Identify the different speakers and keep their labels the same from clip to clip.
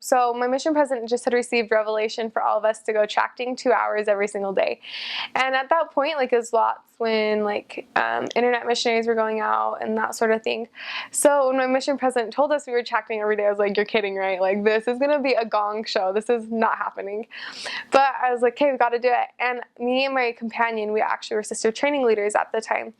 Speaker 1: So my mission president just had received revelation for all of us to go tracting 2 hours every single day. And at that point, like, it was lots when like internet missionaries were going out and that sort of thing. So when my mission president told us we were tracting every day, I was like, you're kidding, right? Like, this is gonna be a gong show. This is not happening. But I was like, okay, we got to do it. And me and my companion, we actually were sister training leaders at the time.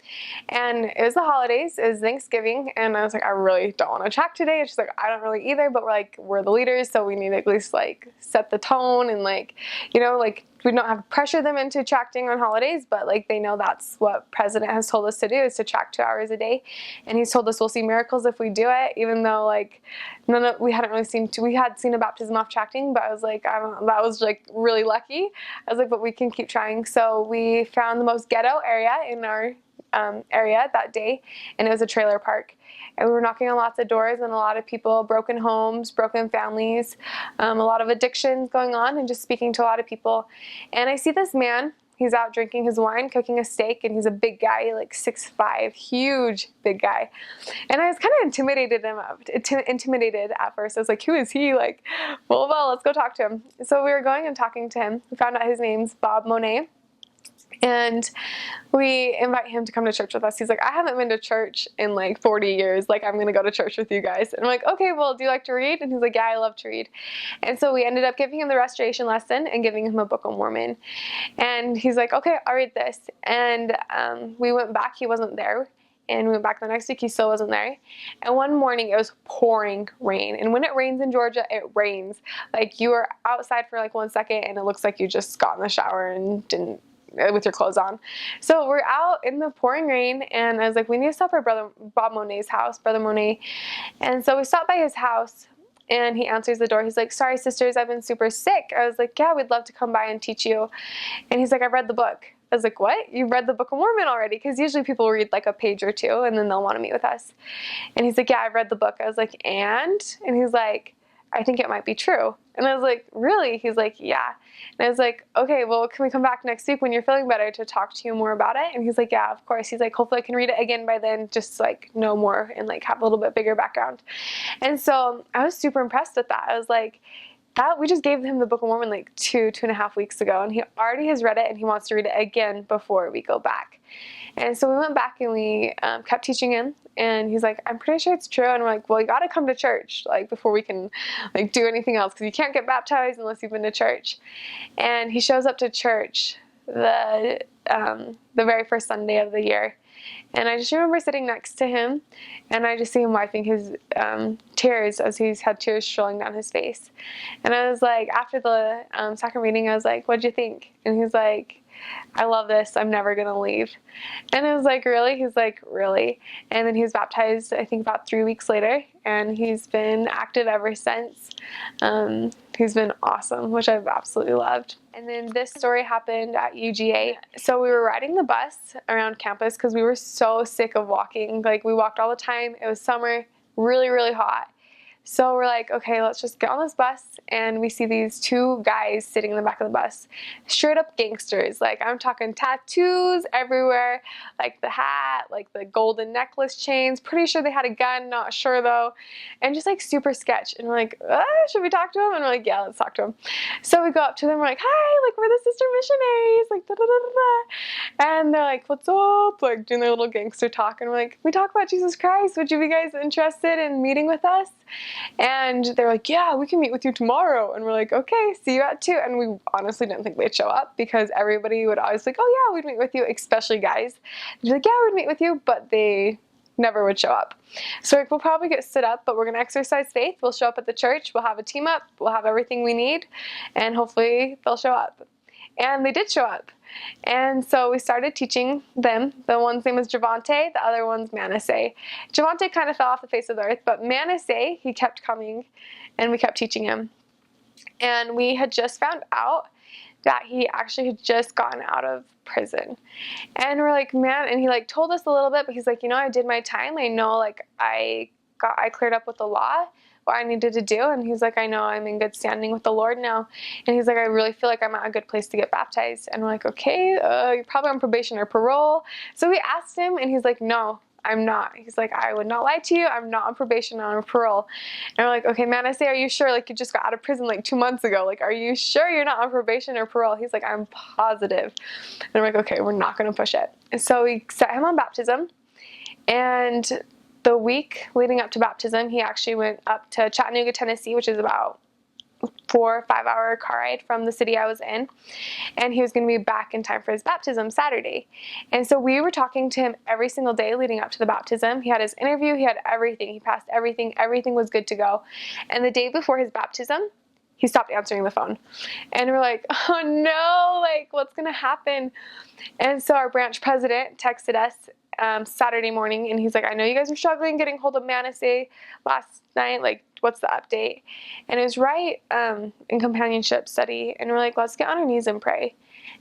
Speaker 1: And it was the holidays, it was Thanksgiving, and I was like, I really don't want to track today. And she's like, I don't really either, but we're the leaders, so we need to at least like set the tone and like, you know, like, we don't have to pressure them into tracting on holidays, but like they know that's what President has told us to do, is to track 2 hours a day. And he's told us we'll see miracles if we do it, even though like we hadn't really we had seen a baptism off tracting, but I was like, I don't know, that was like really lucky. I was like, but we can keep trying. So we found the most ghetto area in our area that day, and it was a trailer park. And we were knocking on lots of doors, and a lot of people, broken homes, broken families, a lot of addictions going on, and just speaking to a lot of people. And I see this man, he's out drinking his wine, cooking a steak, and he's a big guy, like 6'5", huge, big guy. And I was kind of intimidated at first. I was like, who is he? Like, well, let's go talk to him. So we were going and talking to him. We found out his name's Bob Monet. And we invite him to come to church with us. He's like, I haven't been to church in like 40 years. Like, I'm going to go to church with you guys. And I'm like, okay, well, do you like to read? And he's like, yeah, I love to read. And so we ended up giving him the restoration lesson and giving him a Book of Mormon. And he's like, okay, I'll read this. And we went back. He wasn't there. And we went back the next week, he still wasn't there. And one morning, it was pouring rain. And when it rains in Georgia, it rains. Like, you were outside for like 1 second, and it looks like you just got in the shower and didn't, with your clothes on. So we're out in the pouring rain, and I was like, we need to stop at Bob Monet's house, Brother Monet. And so we stopped by his house, and he answers the door. He's like, sorry, sisters, I've been super sick. I was like, yeah, we'd love to come by and teach you. And he's like, I've read the book. I was like, what? You've read the Book of Mormon already? Because usually people read like a page or two, and then they'll want to meet with us. And he's like, yeah, I've read the book. I was like, and he's like, I think it might be true. And I was like, really? He's like, yeah. And I was like, okay, well, can we come back next week when you're feeling better to talk to you more about it? And he's like, yeah, of course. He's like, hopefully I can read it again by then, just like know more and like have a little bit bigger background. And so I was super impressed with that. I was like, we just gave him the Book of Mormon like 2.5 weeks ago, and he already has read it, and he wants to read it again before we go back. And so we went back, and we kept teaching him, and he's like, I'm pretty sure it's true. And we're like, well, you got to come to church like before we can like do anything else, because you can't get baptized unless you've been to church. And he shows up to church the very first Sunday of the year. And I just remember sitting next to him, and I just see him wiping his tears as he's had tears strolling down his face. And I was like, after the second reading, I was like, what'd you think? And he's like, I love this. I'm never going to leave. And I was like, really? He's like, really? And then he was baptized, I think, about 3 weeks later, and he's been active ever since. He's been awesome, which I've absolutely loved. And then this story happened at UGA. So we were riding the bus around campus because we were so sick of walking. Like, we walked all the time. It was summer, really, really hot. So we're like, okay, let's just get on this bus, and we see these two guys sitting in the back of the bus. Straight up gangsters. Like, I'm talking tattoos everywhere, like the hat, like the golden necklace chains. Pretty sure they had a gun, not sure though. And just like super sketch. And we're like, should we talk to him? And we're like, yeah, let's talk to him. So we go up to them, we're like, hi, like, we're the sister missionaries, like, da da da da. And they're like, what's up? Like, doing their little gangster talk. And we're like, we talk about Jesus Christ. Would you be guys interested in meeting with us? And they're like, yeah, we can meet with you tomorrow. And we're like, okay, see you at 2. And we honestly didn't think they'd show up, because everybody would always like, oh yeah, we'd meet with you, especially guys. They'd be like, yeah, we'd meet with you, but they never would show up. So like, we'll probably get stood up, but we're going to exercise faith. We'll show up at the church. We'll have a team up. We'll have everything we need, and hopefully they'll show up. And they did show up. And so we started teaching them. The one's name was Javante, the other one's Manasseh. Javante kind of fell off the face of the earth, but Manasseh, he kept coming, and we kept teaching him. And we had just found out that he actually had just gotten out of prison. And we're like, man, and he like told us a little bit, but he's like, you know, I did my time. I know, like, I cleared up with the law, what I needed to do. And he's like, I know I'm in good standing with the Lord now. And he's like, I really feel like I'm at a good place to get baptized. And we're like, okay, you're probably on probation or parole. So we asked him, and he's like, no, I'm not. He's like, I would not lie to you. I'm not on probation, I'm on parole. And we're like, okay, Manasseh, are you sure? Like, you just got out of prison like 2 months ago. Like, are you sure you're not on probation or parole? He's like, I'm positive. And I'm like, okay, we're not going to push it. And so we set him on baptism. And the week leading up to baptism, he actually went up to Chattanooga, Tennessee, which is about 4 or 5 hour car ride from the city I was in, and he was going to be back in time for his baptism Saturday. And so we were talking to him every single day leading up to the baptism. He had his interview, he had everything, he passed everything was good to go. And the day before his baptism, he stopped answering the phone. And we're like, oh no, like, what's going to happen? And so our branch president texted us Saturday morning, and he's like, I know you guys are struggling getting hold of Manasseh last night. Like, what's the update? And it was right in companionship study. And we're like, let's get on our knees and pray.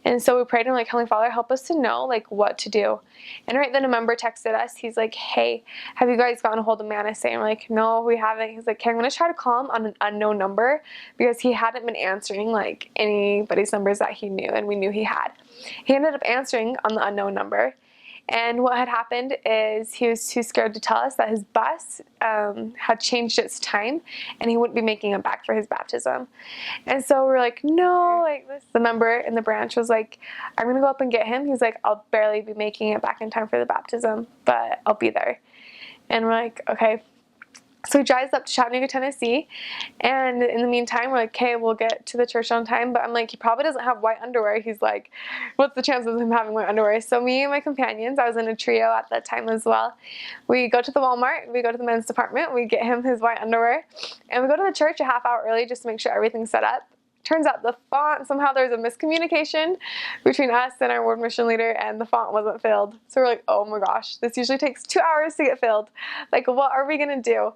Speaker 1: And so we prayed and like, Heavenly Father, help us to know like what to do. And right then a member texted us. He's like, hey, have you guys gotten a hold of Manasseh? And we're like, no, we haven't. He's like, okay, I'm going to try to call him on an unknown number, because he hadn't been answering like anybody's numbers that he knew and we knew he had. He ended up answering on the unknown number. And what had happened is he was too scared to tell us that his bus had changed its time and he wouldn't be making it back for his baptism. And so we're like, no, like this. The member in the branch was like, I'm going to go up and get him. He's like, I'll barely be making it back in time for the baptism, but I'll be there. And we're like, okay. So he drives up to Chattanooga, Tennessee, and in the meantime, we're like, okay, we'll get to the church on time, but I'm like, he probably doesn't have white underwear. He's like, what's the chances of him having white underwear? So me and my companions, I was in a trio at that time as well, we go to the Walmart, we go to the men's department, we get him his white underwear, and we go to the church a half hour early just to make sure everything's set up. Turns out the font, somehow there's a miscommunication between us and our ward mission leader, and the font wasn't filled. So we're like, oh my gosh, this usually takes 2 hours to get filled. Like, what are we going to do?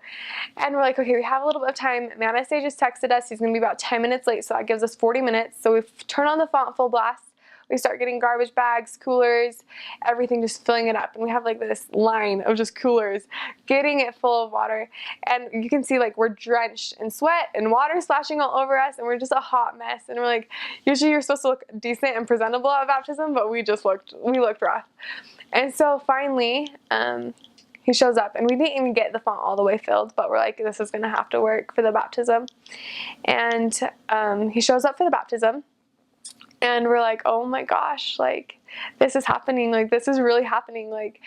Speaker 1: And we're like, okay, we have a little bit of time. Manasseh just texted us. He's going to be about 10 minutes late, so that gives us 40 minutes. So we turn on the font full blast. We start getting garbage bags, coolers, everything, just filling it up. And we have like this line of just coolers, getting it full of water. And you can see like we're drenched in sweat and water splashing all over us, and we're just a hot mess. And we're like, usually you're supposed to look decent and presentable at baptism, but we looked rough. And so finally, he shows up, and we didn't even get the font all the way filled, but we're like, this is going to have to work for the baptism. And he shows up for the baptism. And we're like, oh my gosh, like, this is happening. Like, this is really happening. Like,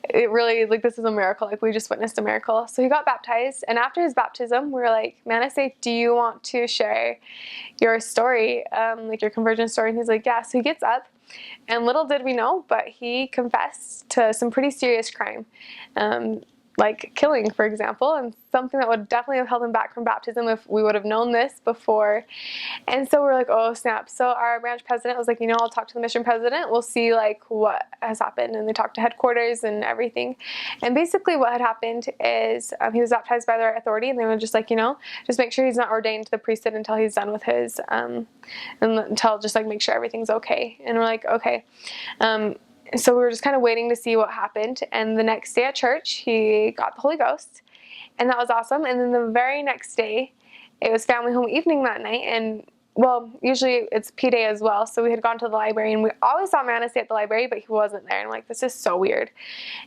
Speaker 1: it really, like, this is a miracle. Like, we just witnessed a miracle. So he got baptized. And after his baptism, we were like, Manasseh, do you want to share your story, like your conversion story? And he's like, yeah. So he gets up. And little did we know, but he confessed to some pretty serious crime. Like killing, for example, and something that would definitely have held him back from baptism if we would have known this before. And so we're like, oh snap. So our branch president was like, you know, I'll talk to the mission president. We'll see like what has happened. And they talked to headquarters and everything. And basically what had happened is he was baptized by the right authority, and they were just like, you know, just make sure he's not ordained to the priesthood until he's done with his, and until just like make sure everything's okay. And we're like, okay. So we were just kind of waiting to see what happened. And the next day at church, he got the Holy Ghost. And that was awesome. And then the very next day, it was family home evening that night. And, well, usually it's P Day as well. So we had gone to the library, and we always saw Manasseh at the library, but he wasn't there. And I'm like, this is so weird.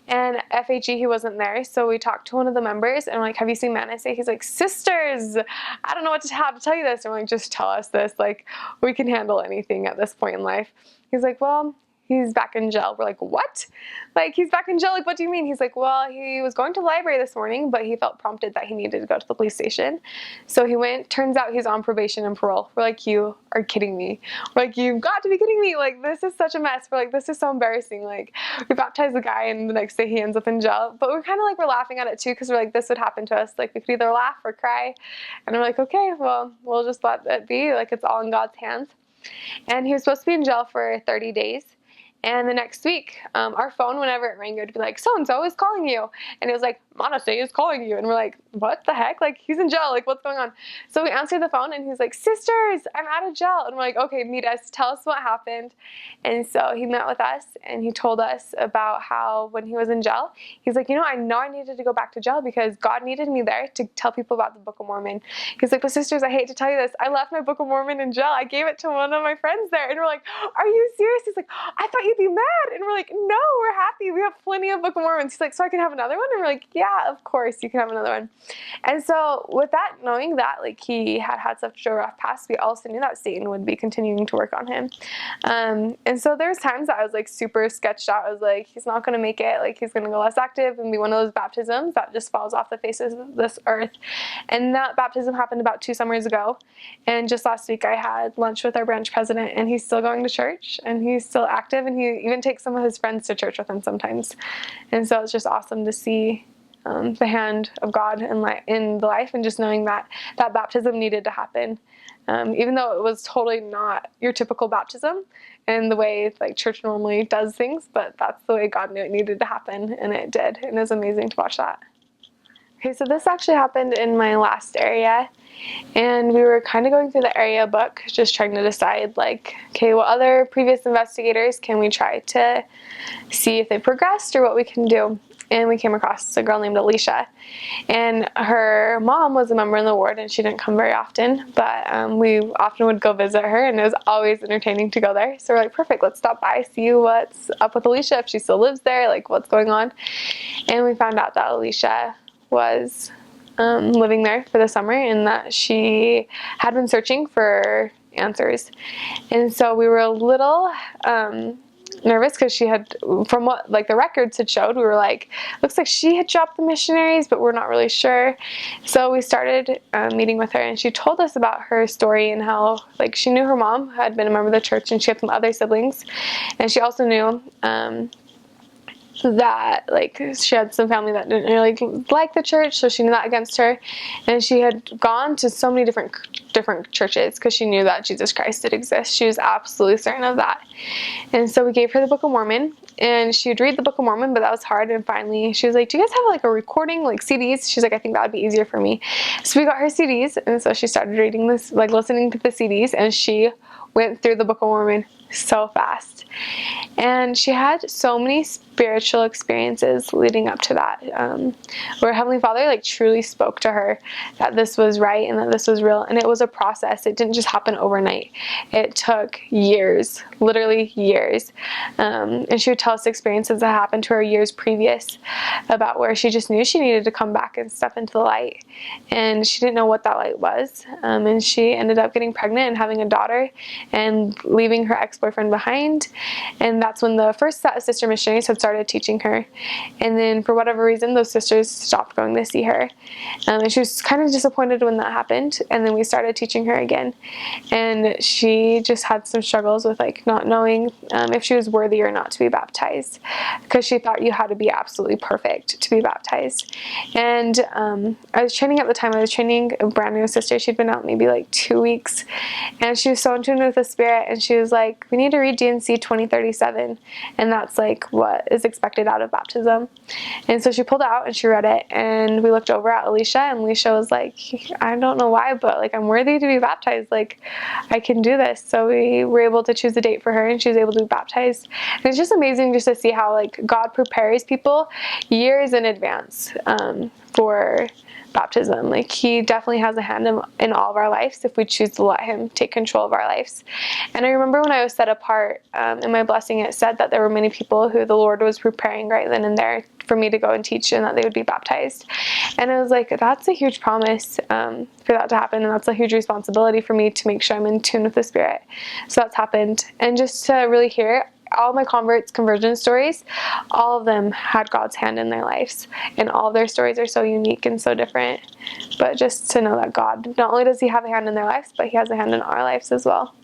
Speaker 1: And FHE, he wasn't there. So we talked to one of the members, and I'm like, have you seen Manasseh? He's like, sisters, I don't know how to tell you this. And I'm like, just tell us this. Like, we can handle anything at this point in life. He's like, well, he's back in jail. We're like, what? Like, he's back in jail? Like, what do you mean? He's like, well, he was going to the library this morning, but he felt prompted that he needed to go to the police station. So he went. Turns out he's on probation and parole. We're like, you are kidding me. We're like, you've got to be kidding me. Like, this is such a mess. We're like, this is so embarrassing. Like, we baptized the guy, and the next day he ends up in jail. But we're kind of like, we're laughing at it too, because we're like, this would happen to us. Like, we could either laugh or cry. And we're like, okay, well, we'll just let it be. Like, it's all in God's hands. And he was supposed to be in jail for 30 days. And the next week, our phone, whenever it rang, it would be like, so-and-so is calling you. And it was like, Manasseh is calling you. And we're like, what the heck? Like, he's in jail. Like, what's going on? So we answered the phone, and he's like, sisters, I'm out of jail. And we're like, okay, meet us. Tell us what happened. And so he met with us, and he told us about how when he was in jail, he's like, you know I needed to go back to jail because God needed me there to tell people about the Book of Mormon. He's like, but sisters, I hate to tell you this. I left my Book of Mormon in jail. I gave it to one of my friends there. And we're like, are you serious? He's like, I thought you you'd be mad. And we're like, no, we're happy. We have plenty of Book of Mormons. He's like, so I can have another one? And we're like, yeah, of course you can have another one. And so with that, knowing that like he had such a rough past, we also knew that Satan would be continuing to work on him. And so there's times that I was like super sketched out. I was like, he's not going to make it. Like he's going to go less active and be one of those baptisms that just falls off the face of this earth. And that baptism happened about 2 summers ago. And just last week I had lunch with our branch president, and he's still going to church and he's still active, and he even takes some of his friends to church with him sometimes. And so it's just awesome to see the hand of God in the life, and just knowing that that baptism needed to happen. Even though it was totally not your typical baptism and the way like church normally does things, but that's the way God knew it needed to happen, and it did. And it was amazing to watch that. Okay, so this actually happened in my last area, and we were kind of going through the area book, just trying to decide like, okay, what other previous investigators can we try to see if they progressed or what we can do. And we came across a girl named Alicia, and her mom was a member in the ward, and she didn't come very often, but we often would go visit her, and it was always entertaining to go there. So we're like, perfect, let's stop by, see what's up with Alicia, if she still lives there, like what's going on. And we found out that Alicia was living there for the summer, and that she had been searching for answers. And so we were a little nervous, because she had, from what like the records had showed, we were like, looks like she had dropped the missionaries, but we're not really sure. So we started meeting with her, and she told us about her story and how like she knew her mom had been a member of the church, and she had some other siblings, and she also knew that like she had some family that didn't really like the church, so she knew that against her. And she had gone to so many different churches because she knew that Jesus Christ did exist. She was absolutely certain of that. And so we gave her the Book of Mormon, and she'd read the Book of Mormon, but that was hard. And finally she was like, do you guys have like a recording, like CDs? She's like, I think that would be easier for me. So we got her CDs, and so she started reading this, like listening to the CDs, and she went through the Book of Mormon so fast. And she had so many spiritual experiences leading up to that, where Heavenly Father like truly spoke to her that this was right and that this was real. And it was a process. It didn't just happen overnight. It took years, literally years. And she would tell us experiences that happened to her years previous, about where she just knew she needed to come back and step into the light, and she didn't know what that light was. And she ended up getting pregnant and having a daughter and leaving her ex-boyfriend behind. And that's when the first set of sister missionaries had started teaching her. And then for whatever reason, those sisters stopped going to see her. And she was kind of disappointed when that happened. And then we started teaching her again. And she just had some struggles with like not knowing if she was worthy or not to be baptized, because she thought you had to be absolutely perfect to be baptized. And I was training at the time. I was training a brand new sister. She'd been out maybe like 2 weeks, and she was so in tune with the Spirit, and she was like, we need to read D&C 2037, and that's like what is expected out of baptism. And so she pulled it out and she read it, and we looked over at Alicia, and Alicia was like, I don't know why, but like I'm worthy to be baptized, like I can do this. So we were able to choose a date for her, and she was able to be baptized. And it's just amazing just to see how like God prepares people years in advance for baptism. Like he definitely has a hand in all of our lives if we choose to let him take control of our lives. And I remember when I was set apart in my blessing, it said that there were many people who the Lord was preparing right then and there for me to go and teach, and that they would be baptized. And I was like, that's a huge promise for that to happen, and that's a huge responsibility for me to make sure I'm in tune with the Spirit. So that's happened. And just to really hear all my converts' conversion stories, all of them had God's hand in their lives, and all of their stories are so unique and so different. But just to know that God, not only does he have a hand in their lives, but he has a hand in our lives as well.